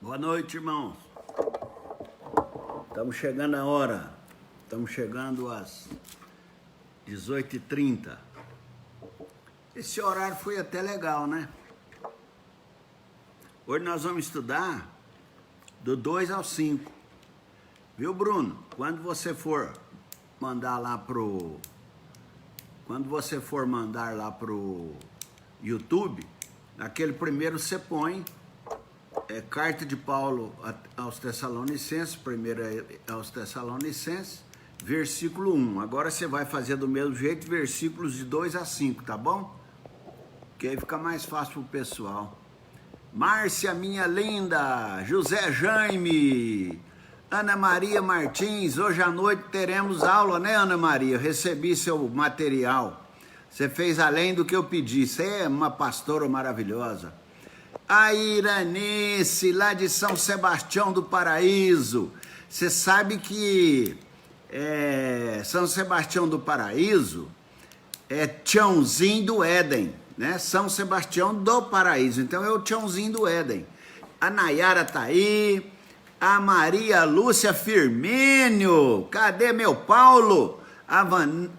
Boa noite, irmãos. Estamos chegando a hora. Estamos chegando às 18h30. Esse horário foi até legal, né? Hoje nós vamos estudar do 2 ao 5. Viu, Bruno? Quando você for mandar lá pro YouTube, naquele primeiro você põe Carta de Paulo aos Tessalonicenses, primeiro aos Tessalonicenses, versículo 1. Agora você vai fazer do mesmo jeito, versículos de 2 a 5, tá bom? Que aí fica mais fácil pro pessoal. Márcia, minha linda, José Jaime, Ana Maria Martins, hoje à noite teremos aula, né, Ana Maria? Recebi seu material. Você fez além do que eu pedi. Você é uma pastora maravilhosa. A Iranice, lá de São Sebastião do Paraíso. Você sabe que São Sebastião do Paraíso é Tiãozinho do Éden, né? São Sebastião do Paraíso. Então é o Tiãozinho do Éden. A Nayara tá aí. A Maria Lúcia Firmínio. Cadê meu Paulo?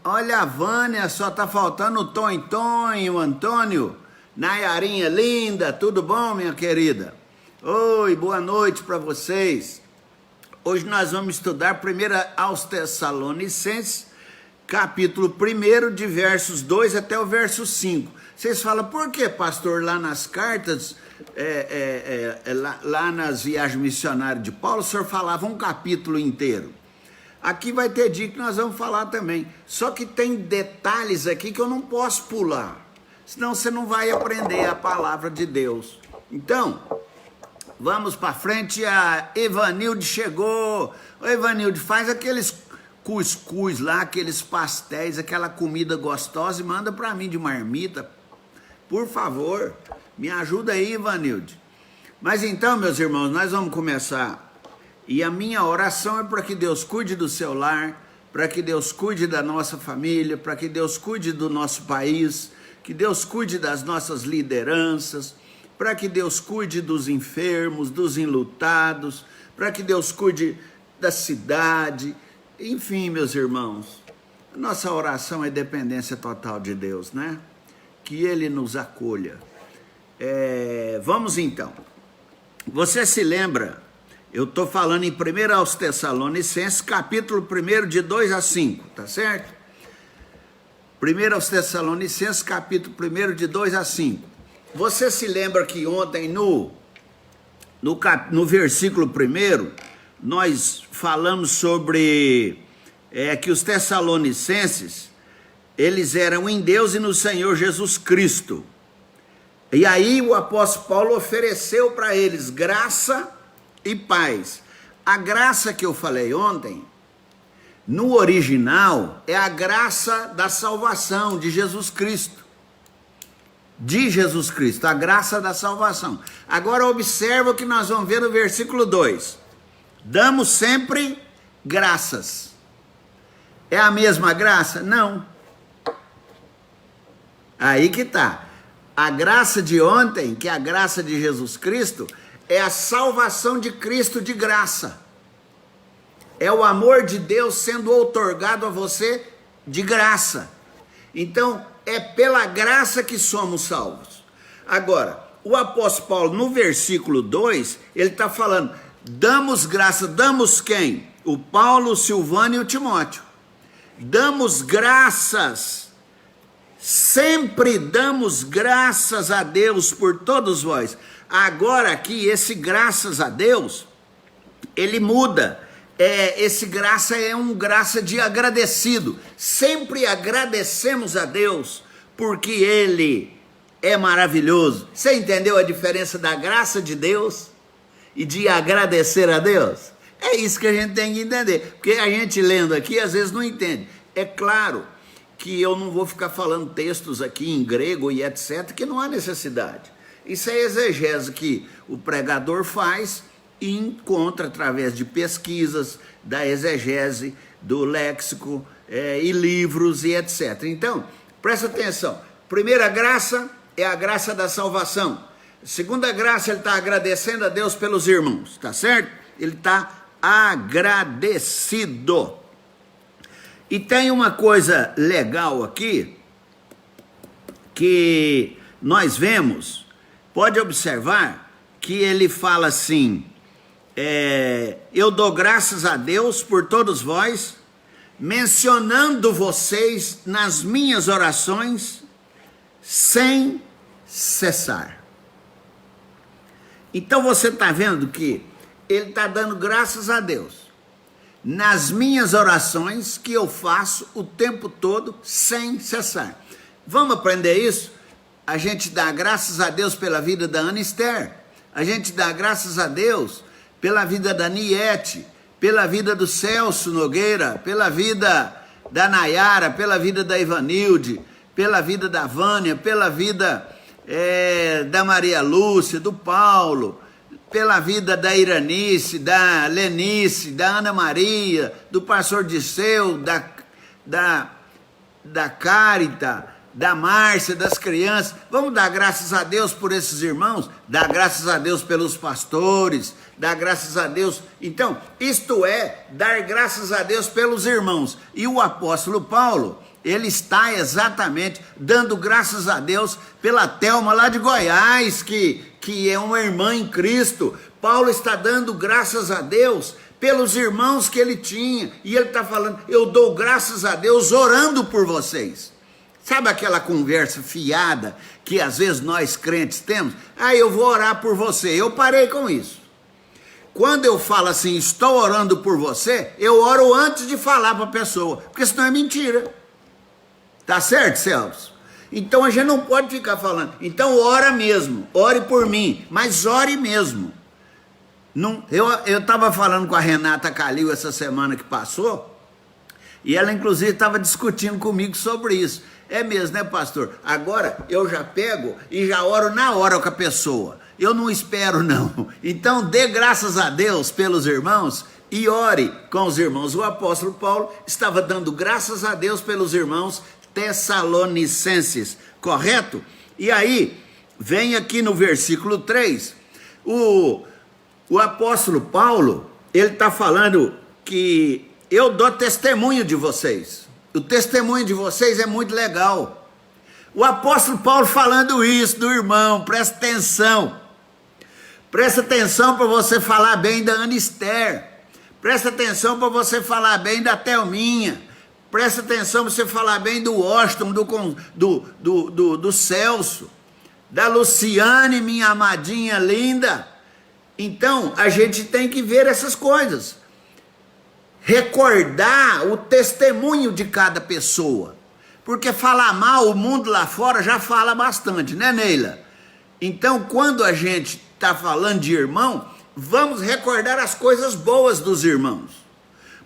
Olha a Vânia, só tá faltando o Tonho, Antônio. Nayarinha linda, tudo bom, minha querida? Oi, boa noite para vocês. Hoje nós vamos estudar 1 aos Tessalonicenses, capítulo 1, de versos 2 até o verso 5. Vocês falam, por que, pastor, lá nas cartas, lá nas viagens missionárias de Paulo, o senhor falava um capítulo inteiro? Aqui vai ter dia que nós vamos falar também. Só que tem detalhes aqui que eu não posso pular. Senão você não vai aprender a palavra de Deus. Então, vamos para frente. A Evanilde chegou. Ô, Evanilde, faz aqueles cuscuz lá, aqueles pastéis, aquela comida gostosa e manda para mim de marmita. Por favor, me ajuda aí, Evanilde. Mas então, meus irmãos, nós vamos começar. E a minha oração é para que Deus cuide do seu lar, para que Deus cuide da nossa família, para que Deus cuide do nosso país, que Deus cuide das nossas lideranças, para que Deus cuide dos enfermos, dos enlutados, para que Deus cuide da cidade. Enfim, meus irmãos, a nossa oração é dependência total de Deus, né? Que Ele nos acolha. Vamos então. Você se lembra, eu estou falando em 1 aos Tessalonicenses, capítulo 1, de 2 a 5, tá certo? 1 aos Tessalonicenses, capítulo 1, de 2 a 5. Você se lembra que ontem, no versículo 1, nós falamos sobre que os Tessalonicenses, eles eram em Deus e no Senhor Jesus Cristo. E aí o apóstolo Paulo ofereceu para eles graça e paz. A graça que eu falei ontem, no original, é a graça da salvação de Jesus Cristo. De Jesus Cristo, a graça da salvação. Agora observa o que nós vamos ver no versículo 2. Damos sempre graças. É a mesma graça? Não. Aí que tá. A graça de ontem, que é a graça de Jesus Cristo, é a salvação de Cristo de graça. É o amor de Deus sendo outorgado a você de graça. Então, é pela graça que somos salvos. Agora, o apóstolo Paulo, no versículo 2, ele está falando, damos graça, damos quem? O Paulo, o Silvano e o Timóteo. Damos graças, sempre damos graças a Deus por todos vós. Agora aqui, esse graças a Deus, ele muda. Esse graça é um graça de agradecido. Sempre agradecemos a Deus porque Ele é maravilhoso. Você entendeu a diferença da graça de Deus e de agradecer a Deus? É isso que a gente tem que entender, porque a gente lendo aqui às vezes não entende. É claro que eu não vou ficar falando textos aqui em grego e etc, que não há necessidade. Isso é exegese que o pregador faz e encontra através de pesquisas, da exegese, do léxico e livros e etc. Então, presta atenção. Primeira graça é a graça da salvação. Segunda graça, ele está agradecendo a Deus pelos irmãos, tá certo? Ele está agradecido. E tem uma coisa legal aqui, que nós vemos, pode observar, que ele fala assim, eu dou graças a Deus por todos vós, mencionando vocês nas minhas orações, sem cessar. Então você está vendo que ele está dando graças a Deus nas minhas orações que eu faço o tempo todo sem cessar. Vamos aprender isso? A gente dá graças a Deus pela vida da Ana Esther, a gente dá graças a Deus pela vida da Niete, pela vida do Celso Nogueira, pela vida da Nayara, pela vida da Ivanilde, pela vida da Vânia, pela vida da Maria Lúcia, do Paulo, pela vida da Iranice, da Lenice, da Ana Maria, do pastor Disseu, da Cárita, da Márcia, das crianças. Vamos dar graças a Deus por esses irmãos, dar graças a Deus pelos pastores, dar graças a Deus. Então, isto é, dar graças a Deus pelos irmãos. E o apóstolo Paulo, ele está exatamente dando graças a Deus pela Thelma lá de Goiás, que é uma irmã em Cristo. Paulo está dando graças a Deus pelos irmãos que ele tinha. E ele está falando, eu dou graças a Deus orando por vocês. Sabe aquela conversa fiada que às vezes nós crentes temos? Eu vou orar por você. Eu parei com isso. Quando eu falo assim, estou orando por você, eu oro antes de falar para a pessoa, porque senão é mentira. Tá certo, Celso? Então a gente não pode ficar falando, então ora mesmo, ore por mim, mas ore mesmo. Eu estava falando com a Renata Calil essa semana que passou, e ela inclusive estava discutindo comigo sobre isso. É mesmo, né, pastor? Agora eu já pego e já oro na hora com a pessoa. Eu não espero, não. Então dê graças a Deus pelos irmãos e ore com os irmãos. O apóstolo Paulo estava dando graças a Deus pelos irmãos Tessalonicenses, correto? E aí, vem aqui no versículo 3, o apóstolo Paulo, ele está falando que eu dou testemunho de vocês. O testemunho de vocês é muito legal. O apóstolo Paulo falando isso do irmão, presta atenção. Presta atenção para você falar bem da Ana Esther. Presta atenção para você falar bem da Thelminha. Presta atenção para você falar bem do Washington, do Celso, da Luciane, minha amadinha linda. Então, a gente tem que ver essas coisas. Recordar o testemunho de cada pessoa. Porque falar mal, o mundo lá fora já fala bastante, né, Neila? Então, quando a gente está falando de irmão, vamos recordar as coisas boas dos irmãos.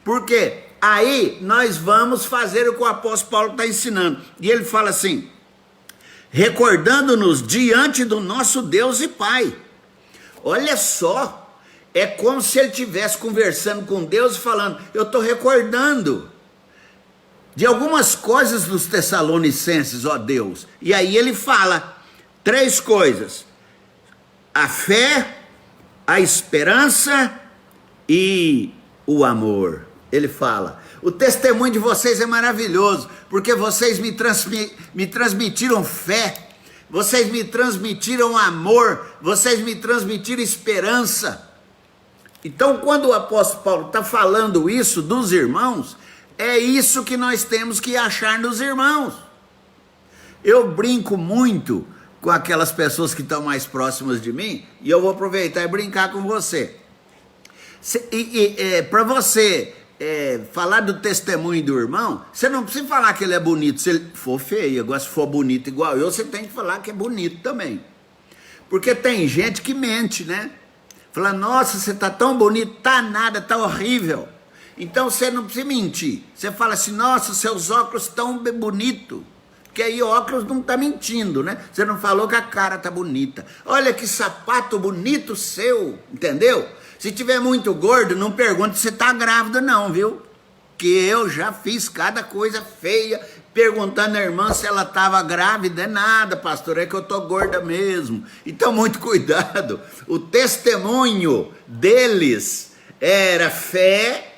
Porque aí nós vamos fazer o que o apóstolo Paulo está ensinando. E ele fala assim, recordando-nos diante do nosso Deus e Pai. Olha só, é como se ele estivesse conversando com Deus e falando, eu estou recordando de algumas coisas dos Tessalonicenses, ó Deus. E aí ele fala 3 coisas, a fé, a esperança e o amor. Ele fala, o testemunho de vocês é maravilhoso, porque vocês me transmitiram fé, vocês me transmitiram amor, vocês me transmitiram esperança. Então, quando o apóstolo Paulo está falando isso dos irmãos, é isso que nós temos que achar nos irmãos. Eu brinco muito com aquelas pessoas que estão mais próximas de mim, e eu vou aproveitar e brincar com você. Para você falar do testemunho do irmão, você não precisa falar que ele é bonito se ele for feio. Agora, se for bonito igual eu, você tem que falar que é bonito também. Porque tem gente que mente, né? Fala, nossa, você tá tão bonito, tá nada, tá horrível. Então você não precisa mentir. Você fala assim, nossa, seus óculos tão bonitos. Porque aí o óculos não tá mentindo, né? Você não falou que a cara tá bonita. Olha que sapato bonito seu, entendeu? Se tiver muito gordo, não pergunte se tá grávida não, viu? porque eu já fiz cada coisa feia, perguntando à irmã se ela estava grávida. É nada, pastor, é que eu estou gorda mesmo. Então, muito cuidado. O testemunho deles era fé,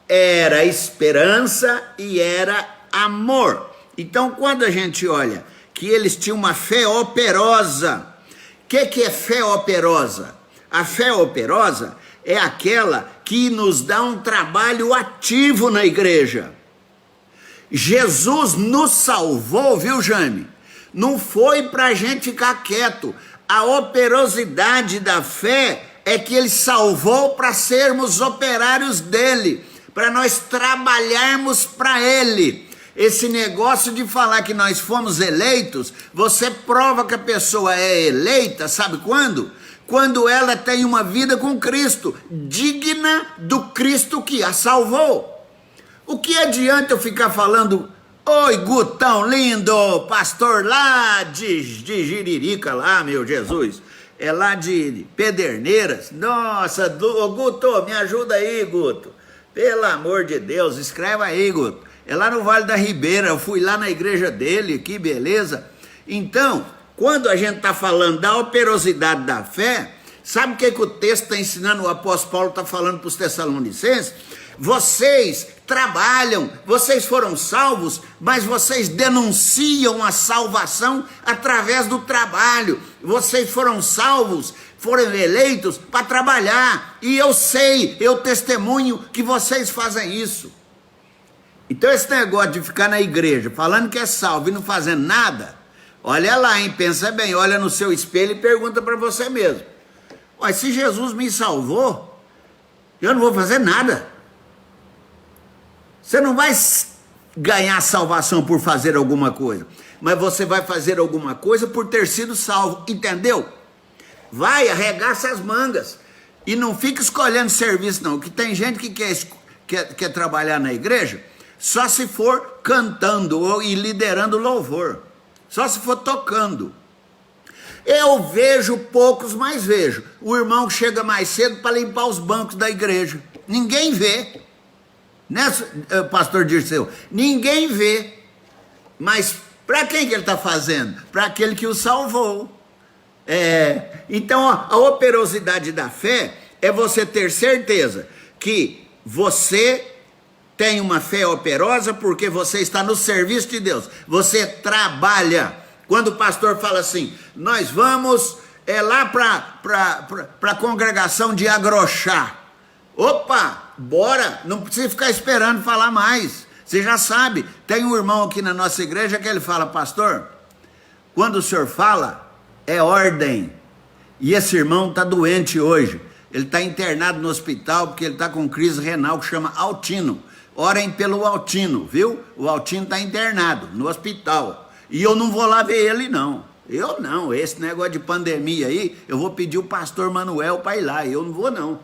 era esperança e era amor. Então, quando a gente olha que eles tinham uma fé operosa, o que é fé operosa? A fé operosa é aquela que nos dá um trabalho ativo na igreja. Jesus nos salvou, viu, Jaime? Não foi para a gente ficar quieto. A operosidade da fé é que ele salvou para sermos operários dele, para nós trabalharmos para ele. Esse negócio de falar que nós fomos eleitos, você prova que a pessoa é eleita, sabe quando? Quando ela tem uma vida com Cristo, digna do Cristo que a salvou. O que adianta eu ficar falando, oi, Gutão lindo, pastor lá de Jiririca lá, meu Jesus, é lá de Pederneiras. Nossa, Guto, me ajuda aí, Guto. Pelo amor de Deus, escreve aí, Guto. É lá no Vale da Ribeira, eu fui lá na igreja dele, que beleza. Então, quando a gente está falando da operosidade da fé, sabe o que o texto está ensinando, o apóstolo Paulo está falando para os Tessalonicenses? Vocês trabalham, vocês foram salvos, mas vocês denunciam a salvação através do trabalho. Vocês foram salvos, foram eleitos para trabalhar, e eu sei, eu testemunho que vocês fazem isso. Então esse negócio de ficar na igreja falando que é salvo e não fazendo nada, olha lá, hein, pensa bem, olha no seu espelho e pergunta para você mesmo. Mas se Jesus me salvou, eu não vou fazer nada. Você não vai ganhar salvação por fazer alguma coisa, mas você vai fazer alguma coisa por ter sido salvo, entendeu? Vai, arregaça as mangas e não fica escolhendo serviço não, que tem gente que quer trabalhar na igreja só se for cantando e liderando louvor, só se for tocando. Eu vejo poucos, mas vejo. O irmão chega mais cedo para limpar os bancos da igreja. Ninguém vê. Né, pastor Dirceu? Ninguém vê. Mas para quem que ele está fazendo? Para aquele que o salvou. Então a operosidade da fé é você ter certeza que você tem uma fé operosa porque você está no serviço de Deus. Você trabalha. Quando o pastor fala assim, nós vamos lá para a congregação de Agrochá. Opa, bora, não precisa ficar esperando falar mais. Você já sabe, tem um irmão aqui na nossa igreja que ele fala, pastor, quando o senhor fala, é ordem. E esse irmão está doente hoje. Ele está internado no hospital porque ele está com crise renal que chama Altino. Orem pelo Altino, viu? O Altino está internado no hospital. E eu não vou lá ver ele, não. Eu não, esse negócio de pandemia aí, eu vou pedir o pastor Manuel para ir lá. Eu não vou, não.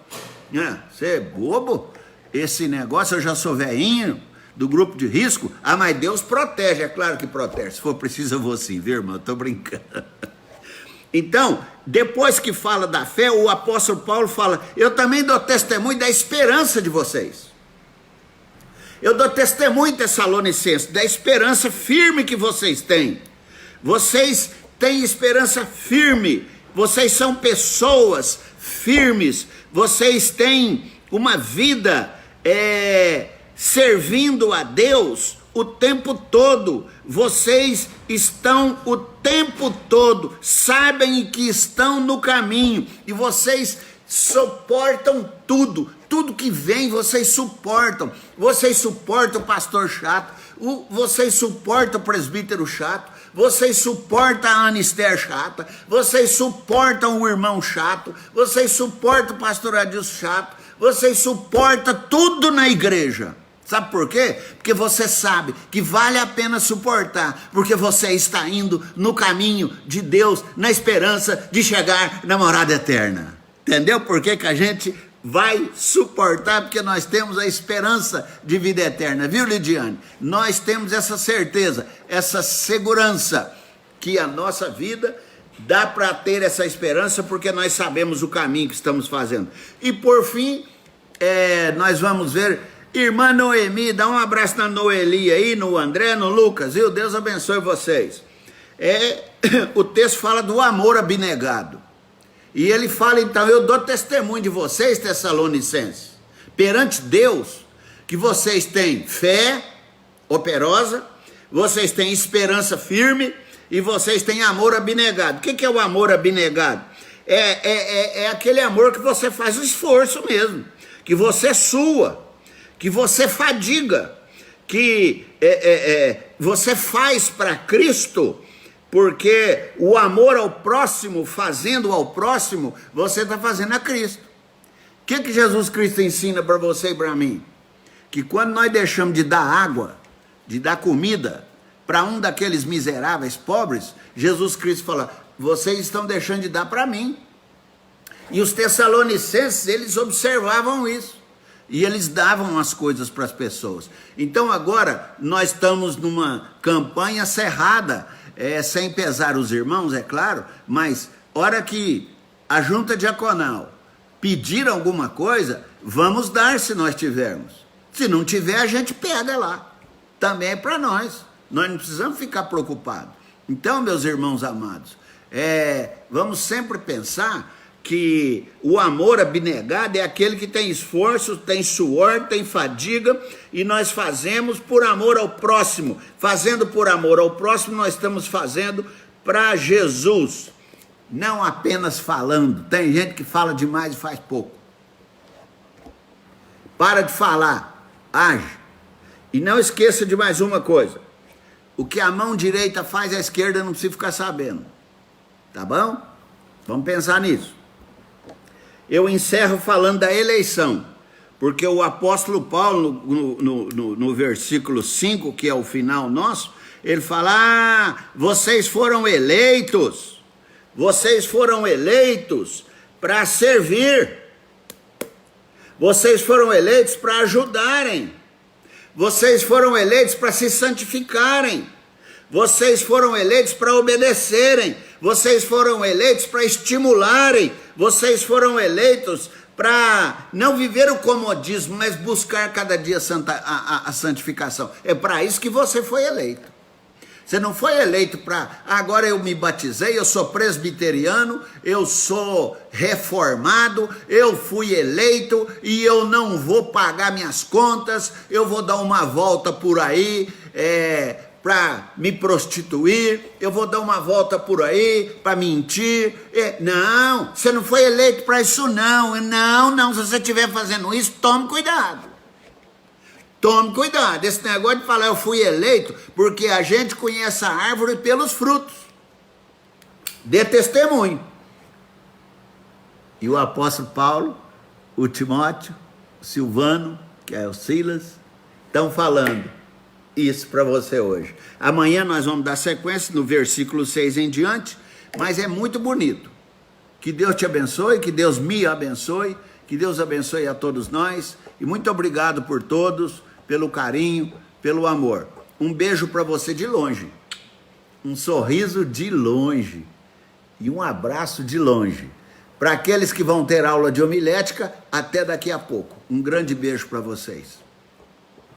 Você é bobo? Esse negócio, eu já sou velhinho, do grupo de risco. Ah, mas Deus protege, é claro que protege. Se for preciso, eu vou sim, viu, irmão? Eu tô brincando. Então, depois que fala da fé, o apóstolo Paulo fala, eu também dou testemunho da esperança de vocês. Eu dou testemunho, Tessalonicenses, da esperança firme que vocês têm. Vocês têm esperança firme. Vocês são pessoas firmes. Vocês têm uma vida servindo a Deus o tempo todo. Vocês estão o tempo todo, sabem que estão no caminho. E vocês suportam tudo. Tudo que vem, vocês suportam. Vocês suportam o pastor chato. Vocês suportam o presbítero chato. Vocês suportam a Anister chata. Vocês suportam o irmão chato. Vocês suportam o pastor Adilson chato. Vocês suportam tudo na igreja. Sabe por quê? Porque você sabe que vale a pena suportar. Porque você está indo no caminho de Deus, na esperança de chegar na morada eterna. Entendeu por que a gente vai suportar? Porque nós temos a esperança de vida eterna, viu, Lidiane? Nós temos essa certeza, essa segurança que a nossa vida dá para ter essa esperança, porque nós sabemos o caminho que estamos fazendo. E por fim, nós vamos ver Irmã Noemi, dá um abraço na Noeli aí, no André, no Lucas, viu? Deus abençoe vocês. O texto fala do amor abnegado. E ele fala, então, eu dou testemunho de vocês, Tessalonicenses, perante Deus, que vocês têm fé operosa, vocês têm esperança firme e vocês têm amor abnegado. O que é o amor abnegado? É aquele amor que você faz o esforço mesmo, que você sua, que você fadiga, que você faz para Cristo, porque o amor ao próximo, fazendo ao próximo, você está fazendo a Cristo. O que Jesus Cristo ensina para você e para mim? Que quando nós deixamos de dar água, de dar comida para um daqueles miseráveis pobres, Jesus Cristo fala, vocês estão deixando de dar para mim. E os tessalonicenses, eles observavam isso. E eles davam as coisas para as pessoas. Então agora, nós estamos numa campanha cerrada, sem pesar os irmãos, é claro, mas hora que a junta diaconal pedir alguma coisa, vamos dar se nós tivermos. Se não tiver, a gente pega lá. Também é para nós. Nós não precisamos ficar preocupados. Então, meus irmãos amados, vamos sempre pensar que o amor abnegado é aquele que tem esforço, tem suor, tem fadiga, e nós fazemos por amor ao próximo. Fazendo por amor ao próximo, nós estamos fazendo para Jesus, não apenas falando. Tem gente que fala demais e faz pouco. Para de falar, age. E não esqueça de mais uma coisa, o que a mão direita faz, a esquerda não precisa ficar sabendo, tá bom? Vamos pensar nisso. Eu encerro falando da eleição, porque o apóstolo Paulo, no versículo 5, que é o final nosso, ele fala, vocês foram eleitos para servir, vocês foram eleitos para ajudarem, vocês foram eleitos para se santificarem, vocês foram eleitos para obedecerem, vocês foram eleitos para estimularem, vocês foram eleitos para não viver o comodismo, mas buscar cada dia a santificação. É para isso que você foi eleito. Você não foi eleito para, agora eu me batizei, eu sou presbiteriano, eu sou reformado, eu fui eleito e eu não vou pagar minhas contas, eu vou dar uma volta por aí, para me prostituir, eu vou dar uma volta por aí para mentir. Não, você não foi eleito para isso não. Não, se você estiver fazendo isso, tome cuidado. Tome cuidado, esse negócio de falar eu fui eleito, porque a gente conhece a árvore pelos frutos. Dê testemunho. E o apóstolo Paulo, o Timóteo, o Silvano, que é o Silas, estão falando isso para você hoje. Amanhã nós vamos dar sequência no versículo 6 em diante, mas é muito bonito. Que Deus te abençoe, que Deus me abençoe, que Deus abençoe a todos nós, e muito obrigado por todos, pelo carinho, pelo amor. Um beijo para você de longe, um sorriso de longe e um abraço de longe. Para aqueles que vão ter aula de homilética, até daqui a pouco. Um grande beijo para vocês.